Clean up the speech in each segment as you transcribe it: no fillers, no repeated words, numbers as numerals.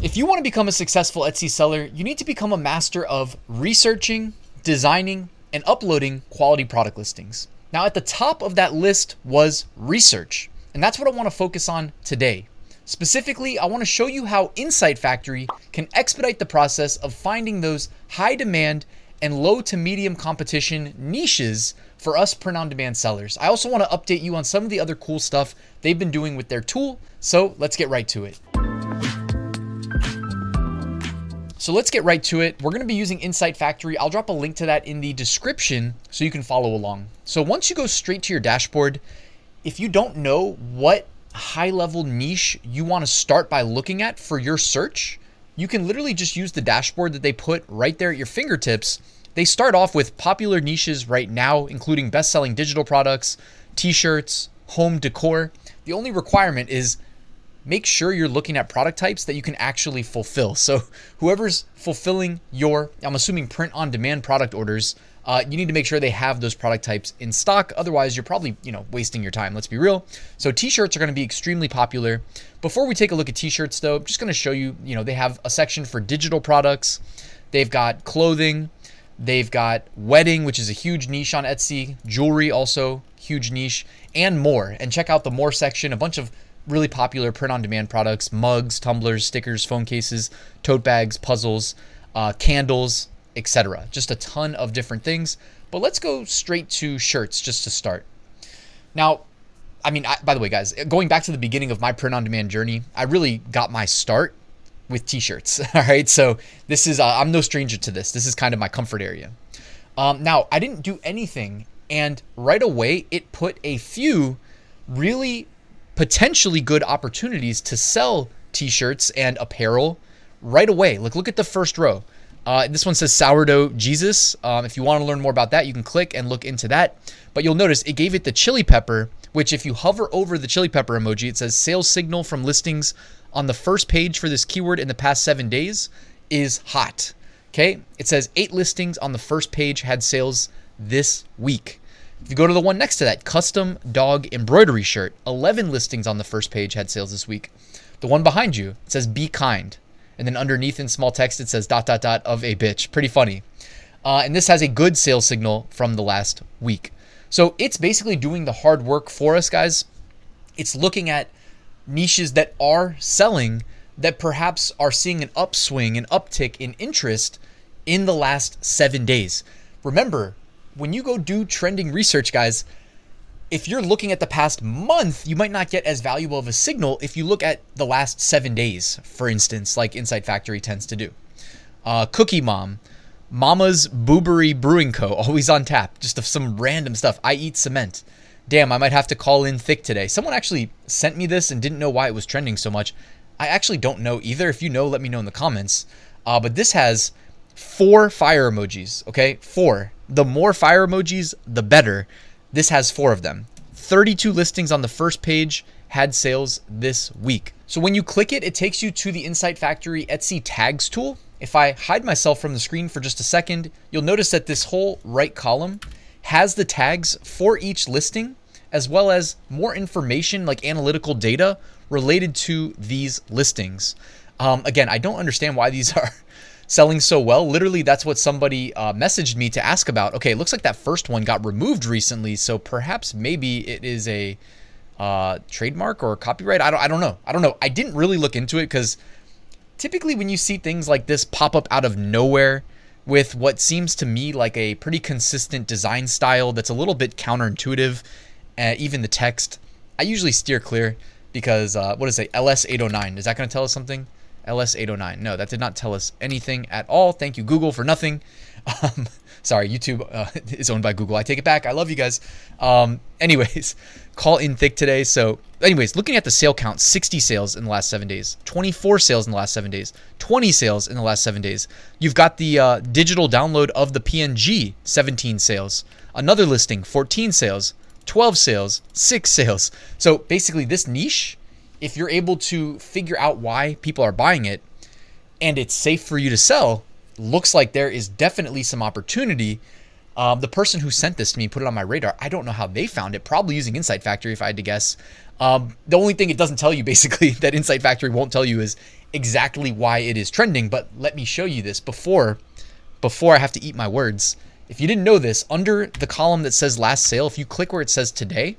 If you want to become a successful Etsy seller, you need to become a master of researching, designing, and uploading quality product listings. Now, at the top of that list was research, and that's what I want to focus on today. Specifically, I want to show you how Insight Factory can expedite the process of finding those high demand and low to medium competition niches for us print-on-demand sellers. I also want to update you on some of the other cool stuff they've been doing with their tool, so let's get right to it. We're going to be using Insight Factory. I'll drop a link to that in the description so you can follow along. So once you go straight to your dashboard, if you don't know what high-level niche you want to start by looking at for your search, you can literally just use the dashboard that they put right there at your fingertips. They start off with popular niches right now, including best-selling digital products, t-shirts, home decor. The only requirement is make sure you're looking at product types that you can actually fulfill. So whoever's fulfilling your, I'm assuming, print-on-demand product orders, you need to make sure they have those product types in stock. Otherwise, you're probably, wasting your time. Let's be real. So t-shirts are going to be extremely popular. Before we take a look at t-shirts, though, I'm just going to show you, they have a section for digital products. They've got clothing. They've got wedding, which is a huge niche on Etsy. Jewelry, also huge niche, and more. And check out the more section, a bunch of really popular print-on-demand products: mugs, tumblers, stickers, phone cases, tote bags, puzzles, candles, etc. Just a ton of different things. But let's go straight to shirts just to start. Now, by the way, guys, going back to the beginning of my print-on-demand journey, I really got my start with t-shirts. All right, so this is I'm no stranger to this. This is kind of my comfort area. Now, I didn't do anything, and right away it put a few really potentially good opportunities to sell t-shirts and apparel right away. Look at the first row. This one says Sourdough Jesus. If you want to learn more about that, you can click and look into that. But you'll notice it gave it the chili pepper, which if you hover over the chili pepper emoji, it says sales signal from listings on the first page for this keyword in the past 7 days is hot. Okay, it says 8 listings on the first page had sales this week. If you go to the one next to that, custom dog embroidery shirt, 11 listings on the first page had sales this week. The one behind you, it says be kind. And then underneath in small text, it says ... of a bitch. Pretty funny. And this has a good sales signal from the last week. So it's basically doing the hard work for us, guys. It's looking at niches that are selling, that perhaps are seeing an upswing, an uptick in interest in the last 7 days. Remember, when you go do trending research, guys, if you're looking at the past month, you might not get as valuable of a signal if you look at the last 7 days, for instance, like Insight Factory tends to do. Cookie Mom, Mama's Boobery Brewing Co., always on tap, just some random stuff. I eat cement. Damn, I might have to call in thick today. Someone actually sent me this and didn't know why it was trending so much. I actually don't know either. If you know, let me know in the comments. But this has 4 fire emojis, okay? 4. The more fire emojis, the better. This has 4 of them. 32 listings on the first page had sales this week. So when you click it, it takes you to the Insight Factory Etsy tags tool. If I hide myself from the screen for just a second, you'll notice that this whole right column has the tags for each listing, as well as more information like analytical data related to these listings. Again, I don't understand why these are selling so well. Literally, that's what somebody messaged me to ask about. Okay, it looks like that first one got removed recently, so perhaps maybe it is a trademark or copyright. I don't know. I didn't really look into it because typically when you see things like this pop up out of nowhere with what seems to me like a pretty consistent design style that's a little bit counterintuitive, even the text, I usually steer clear because what does it say? LS809. Is that going to tell us something? LS809. No, that did not tell us anything at all. Thank you, Google, for nothing. Sorry, YouTube is owned by Google. I take it back. I love you guys. Anyways, call in thick today. So anyways, looking at the sale count, 60 sales in the last 7 days, 24 sales in the last 7 days, 20 sales in the last 7 days. You've got the digital download of the PNG, 17 sales. Another listing, 14 sales, 12 sales, 6 sales. So basically this niche, if you're able to figure out why people are buying it and it's safe for you to sell, looks like there is definitely some opportunity. The person who sent this to me put it on my radar. I don't know how they found it, probably using Insight Factory if I had to guess. The only thing it doesn't tell you basically that Insight Factory won't tell you is exactly why it is trending, but let me show you this before I have to eat my words. If you didn't know this, under the column that says last sale, if you click where it says today,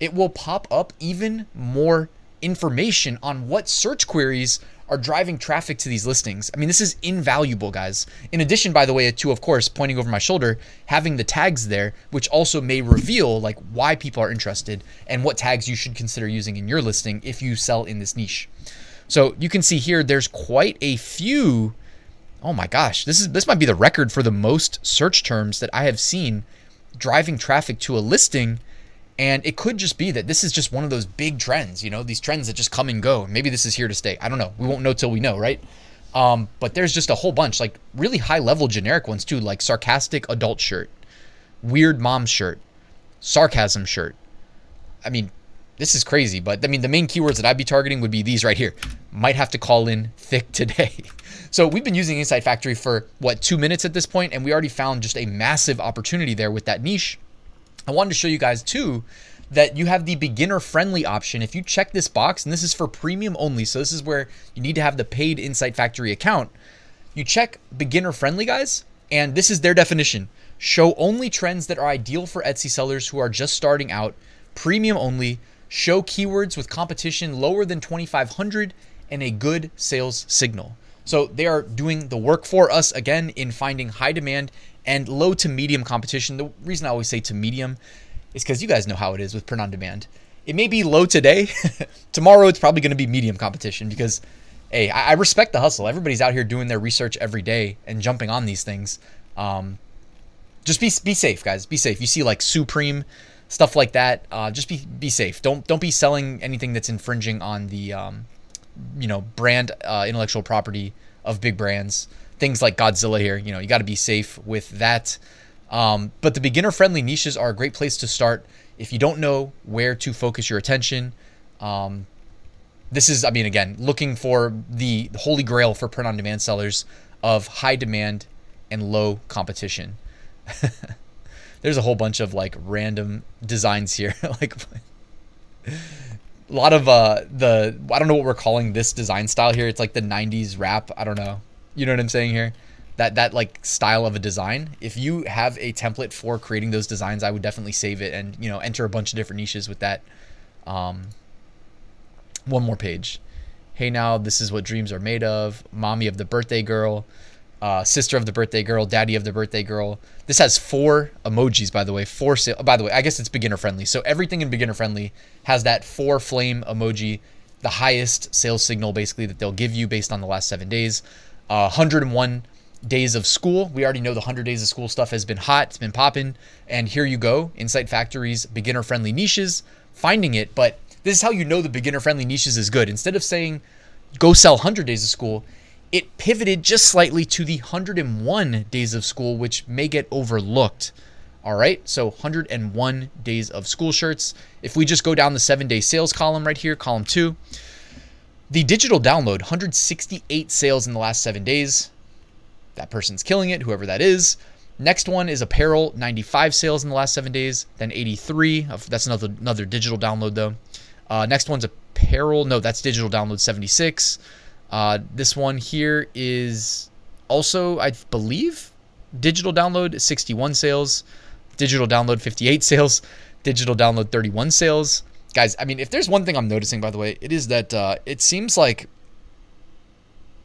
it will pop up even more information on what search queries are driving traffic to these listings. I mean, this is invaluable, guys. In addition, by the way, to, of course, pointing over my shoulder, having the tags there, which also may reveal like why people are interested and what tags you should consider using in your listing if you sell in this niche. So you can see here, there's quite a few. Oh my gosh, this might be the record for the most search terms that I have seen driving traffic to a listing. And it could just be that this is just one of those big trends, you know, these trends that just come and go. Maybe this is here to stay. I don't know. We won't know till we know, right? But there's just a whole bunch, like really high level generic ones too, like sarcastic adult shirt, weird mom shirt, sarcasm shirt. I mean, this is crazy, but I mean, the main keywords that I'd be targeting would be these right here. Might have to call in thick today. So we've been using Insight Factory for what, 2 minutes at this point, and we already found just a massive opportunity there with that niche. I wanted to show you guys too that you have the beginner friendly option. If you check this box, and this is for premium only, so this is where you need to have the paid Insight Factory account. You check beginner friendly, guys, and this is their definition. Show only trends that are ideal for Etsy sellers who are just starting out, premium only, show keywords with competition lower than 2,500 and a good sales signal. So they are doing the work for us again in finding high demand and low to medium competition. The reason I always say to medium is because you guys know how it is with print on demand. It may be low today. Tomorrow it's probably going to be medium competition because, hey, I respect the hustle. Everybody's out here doing their research every day and jumping on these things. Just be safe, guys. Be safe. You see like Supreme, stuff like that. Just be safe. Don't be selling anything that's infringing on the brand intellectual property of big brands. Things like Godzilla here, you got to be safe with that. But the beginner friendly niches are a great place to start if you don't know where to focus your attention. This is, I mean, again, looking for the holy grail for print on demand sellers of high demand and low competition. There's a whole bunch of like random designs here. Like a lot of I don't know what we're calling this design style here. It's like the 90s rap. I don't know. You know what I'm saying here? That like style of a design. If you have a template for creating those designs, I would definitely save it and, enter a bunch of different niches with that. One more page. Hey now, this is what dreams are made of. Mommy of the birthday girl. Sister of the birthday girl. Daddy of the birthday girl. This has 4 emojis, by the way. By the way, I guess it's beginner friendly. So everything in beginner friendly has that 4 flame emoji, the highest sales signal basically that they'll give you based on the last 7 days. 101 days of school. We already know the 100 days of school stuff has been hot. It's been popping. And here you go. Insight Factory's beginner friendly niches, finding it. But this is how you know the beginner friendly niches is good. Instead of saying, go sell 100 days of school, it pivoted just slightly to the 101 days of school, which may get overlooked. All right. So 101 days of school shirts. If we just go down the 7-day sales column right here, column 2, the digital download, 168 sales in the last 7 days. That person's killing it, whoever that is. Next one is apparel, 95 sales in the last 7 days. Then 83. That's another digital download though. Next one's apparel. No, that's digital download, 76. This one here is also, I believe, digital download, 61 sales. Digital download, 58 sales. Digital download, 31 sales. Guys, I mean, if there's one thing I'm noticing, by the way, it is that it seems like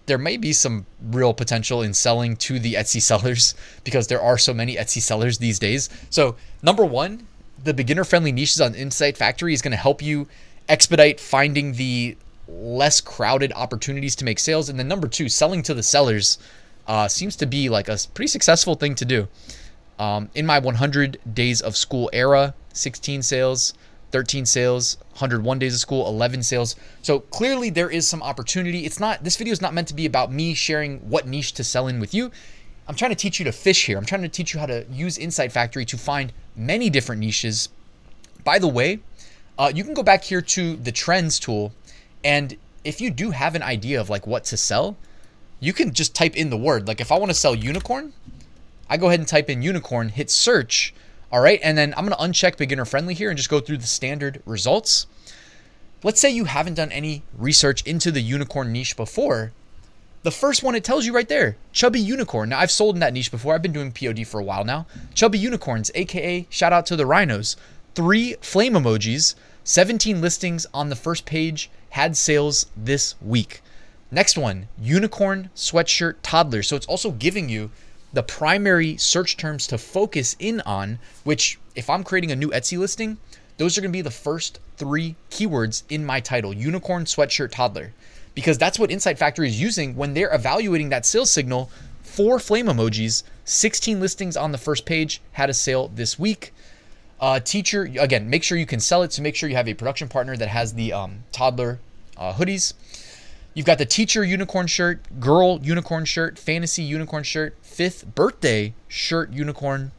there may be some real potential in selling to the Etsy sellers because there are so many Etsy sellers these days. So number one, the beginner-friendly niches on Insight Factory is going to help you expedite finding the less crowded opportunities to make sales. And then number two, selling to the sellers seems to be like a pretty successful thing to do. In my 100 days of school era, 16 sales, 13 sales, 101 days of school, 11 sales. So clearly there is some opportunity. This video is not meant to be about me sharing what niche to sell in with you. I'm trying to teach you to fish here. I'm trying to teach you how to use Insight Factory to find many different niches. By the way, you can go back here to the trends tool. And if you do have an idea of like what to sell, you can just type in the word. Like if I want to sell unicorn, I go ahead and type in unicorn, hit search. All right, and then I'm going to uncheck beginner friendly here and just go through the standard results. let's say you haven't done any research into the unicorn niche before. The first one it tells you right there, chubby unicorn. Now I've sold in that niche before. I've been doing POD for a while now. Chubby unicorns, AKA shout out to the rhinos. 3 flame emojis, 17 listings on the first page, had sales this week. Next one, unicorn sweatshirt toddler. So it's also giving you the primary search terms to focus in on, which if I'm creating a new Etsy listing, those are going to be the first 3 keywords in my title, unicorn sweatshirt toddler, because that's what Insight Factory is using when they're evaluating that sales signal. 4 flame emojis, 16 listings on the first page, had a sale this week. Teacher, again, make sure you can sell it. So make sure you have a production partner that has the toddler hoodies. You've got the teacher unicorn shirt, girl unicorn shirt, fantasy unicorn shirt, 5th birthday shirt unicorn,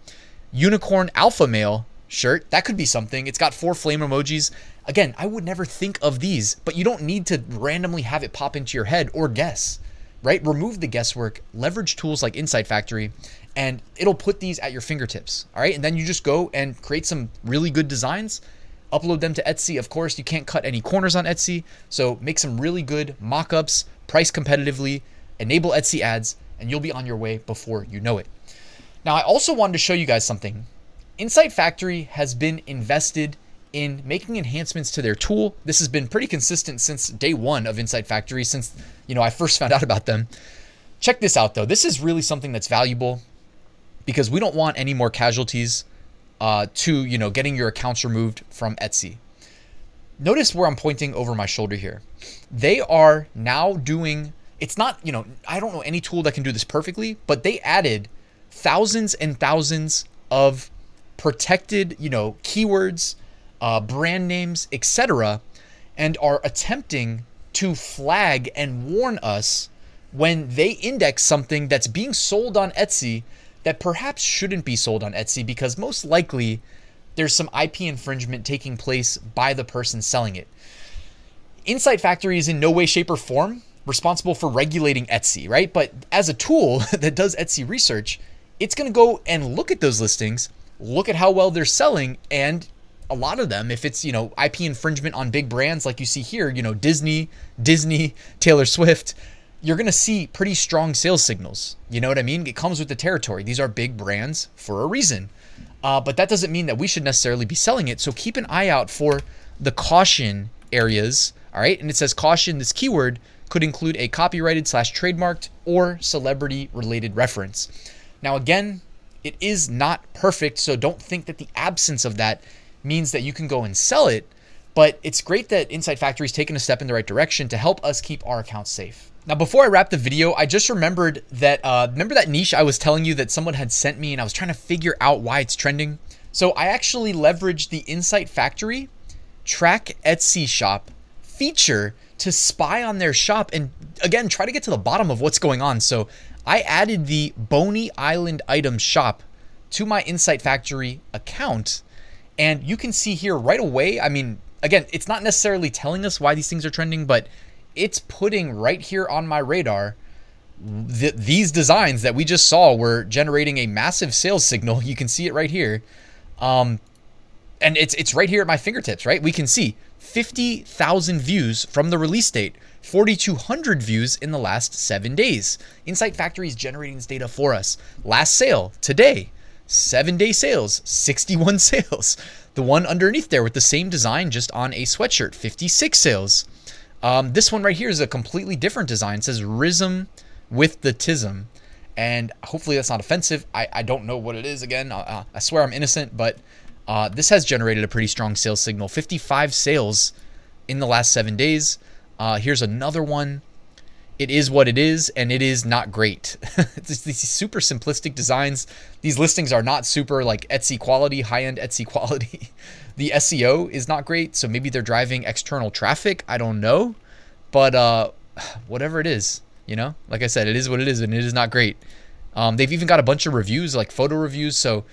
unicorn alpha male shirt. That could be something. It's got 4 flame emojis. Again, I would never think of these, but you don't need to randomly have it pop into your head or guess, right? Remove the guesswork, leverage tools like Insight Factory, and it'll put these at your fingertips. All right. And then you just go and create some really good designs, upload them to Etsy. Of course, you can't cut any corners on Etsy. So make some really good mock-ups, price competitively, enable Etsy ads, and you'll be on your way before you know it. Now, I also wanted to show you guys something. Insight Factory has been invested in making enhancements to their tool. This has been pretty consistent since day 1 of Insight Factory, since I first found out about them. Check this out though. This is really something that's valuable because we don't want any more casualties to getting your accounts removed from Etsy. Notice where I'm pointing over my shoulder here. They are now doing, it's not, I don't know any tool that can do this perfectly, but they added thousands and thousands of protected, keywords, brand names, etc., and are attempting to flag and warn us when they index something that's being sold on Etsy that perhaps shouldn't be sold on Etsy, because most likely there's some IP infringement taking place by the person selling it. Insight Factory is in no way, shape, or form responsible for regulating Etsy, right? But as a tool that does Etsy research, it's going to go and look at those listings, look at how well they're selling, and a lot of them, if it's, IP infringement on big brands like you see here, Disney, Taylor Swift, you're going to see pretty strong sales signals. You know what I mean? It comes with the territory. These are big brands for a reason. But that doesn't mean that we should necessarily be selling it. So keep an eye out for the caution areas. All right. And it says caution, this keyword could include a copyrighted / trademarked or celebrity related reference. Now, again, it is not perfect. So don't think that the absence of that means that you can go and sell it. But it's great that Insight Factory is taking a step in the right direction to help us keep our accounts safe. Now, before I wrap the video, I just remembered that, remember that niche I was telling you that someone had sent me and I was trying to figure out why it's trending? So I actually leveraged the Insight Factory track Etsy shop feature to spy on their shop and again, try to get to the bottom of what's going on. So I added the Boney Island item shop to my Insight Factory account. And you can see here right away, I mean, again, it's not necessarily telling us why these things are trending, but it's putting right here on my radar these designs that we just saw were generating a massive sales signal. You can see it right here. And it's right here at my fingertips, right? We can see 50,000 views from the release date, 4,200 views in the last 7 days. Insight Factory is generating this data for us. Last sale today, 7-day sales, 61 sales. The one underneath there with the same design, just on a sweatshirt, 56 sales. This one right here is a completely different design. It says Rhythm with the Tism. And hopefully that's not offensive. I don't know what it is again. I swear I'm innocent, but this has generated a pretty strong sales signal. 55 sales in the last 7 days. Here's another one. It is what it is, and it is not great. It's these super simplistic designs. These listings are not super like Etsy quality, high-end Etsy quality. The SEO is not great, so maybe they're driving external traffic. I don't know, but whatever it is, like I said, it is what it is, and it is not great. They've even got a bunch of reviews, like photo reviews. So,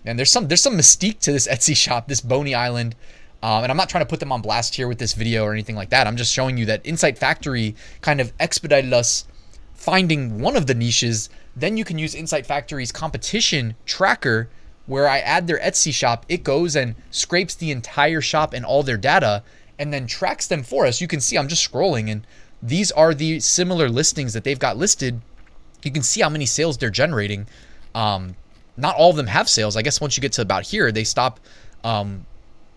and there's some mystique to this Etsy shop, this Boney Island. And I'm not trying to put them on blast here with this video or anything like that. I'm just showing you that Insight Factory kind of expedited us finding one of the niches. Then you can use Insight Factory's competition tracker, where I add their Etsy shop. It goes and scrapes the entire shop and all their data and then tracks them for us. You can see I'm just scrolling, and these are the similar listings that they've got listed. You can see how many sales they're generating. Not all of them have sales. I guess once you get to about here, they stop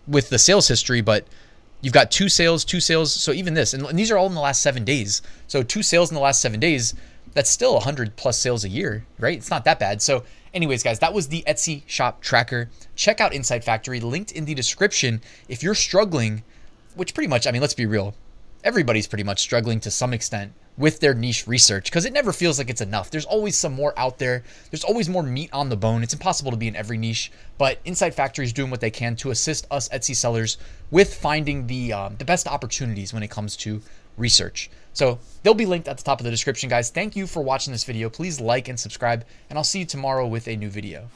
with the sales history, but you've got 2 sales. So even this, and these are all in the last 7 days. So 2 sales in the last 7 days, that's still 100 plus sales a year, right? It's not that bad. So anyways, guys, that was the Etsy shop tracker. Check out Insight Factory, linked in the description. If you're struggling, which pretty much, I mean, let's be real, everybody's pretty much struggling to some extent with their niche research, because it never feels like it's enough. There's always some more out there. There's always more meat on the bone. It's impossible to be in every niche, but Insight Factory is doing what they can to assist us Etsy sellers with finding the best opportunities when it comes to research. So they'll be linked at the top of the description, guys. Thank you for watching this video. Please like and subscribe, and I'll see you tomorrow with a new video.